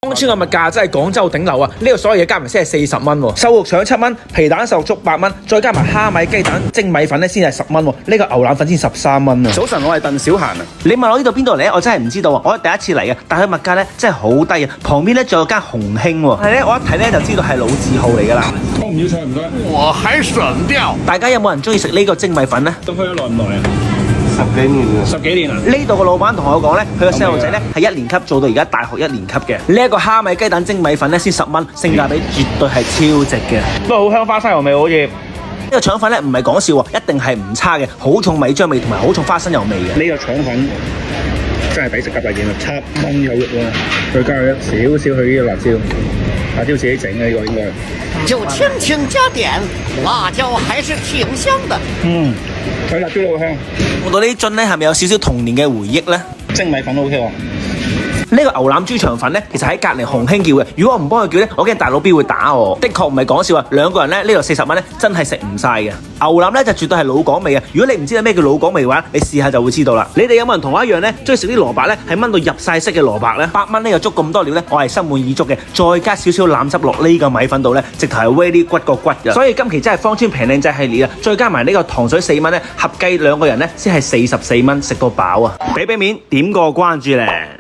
芳村嘅物價真係廣州頂流啊！呢度所有嘢加埋先係40蚊喎，瘦肉腸7蚊，皮蛋瘦肉粥8蚊，再加埋蝦米雞蛋蒸米粉咧先係10蚊喎，呢個牛腩粉先13蚊啊！早晨，我係鄧小嫻啊。你問我呢度邊度嚟，我真係唔知道啊！我係第一次嚟嘅，但係佢物價咧真係好低啊！旁邊咧仲有間紅興喎，係咧我一睇咧就知道係老字號嚟㗎啦。我唔要菜唔該。我還省掉。大家有冇人中意食呢個蒸米粉呢？都開咗耐唔耐啊10幾年啦。 ？10幾年啊？呢度個老闆同我講咧，佢個細路仔咧係1年級做到而家大學1年級嘅。呢一個蝦米雞蛋蒸米粉咧先10蚊，性價比絕對係超值嘅。不過好香花生油味好似。呢個腸粉咧唔係講笑喎，一定係唔差嘅，好重米漿味同埋好重花生油味嘅。呢個腸粉真係抵食夾大件啊！7蚊有肉喎，再加一少少佢呢個辣椒，辣椒自己整嘅呢個應該。就輕輕加點，辣椒還是挺香的。佢辣椒好香。望到呢啲樽咧，係咪有少少童年嘅回憶咧？蒸米粉 OK 喎。呢個牛腩豬腸粉咧，其實喺隔離紅興叫嘅。如果我唔幫佢叫咧，我驚大佬 B 會打我。的確唔係講笑啊，兩個人咧呢度40蚊咧，真係食唔晒嘅。牛腩咧就絕對係老港味嘅。如果你唔知道咩叫老港味嘅話，你試下就會知道啦。你哋有冇人同我一樣咧，中意食啲蘿蔔咧係炆到入晒色嘅蘿蔔咧？8蚊呢個粥咁多料咧，我係心滿意足嘅。再加少少腩汁落呢個米粉度咧，直頭係 really 骨個骨嘅。所以今期真係芳村平靚仔系列啊！再加埋呢個糖水4蚊咧，合計兩個人咧先係44蚊，食到飽啊！俾面點個關注咧〜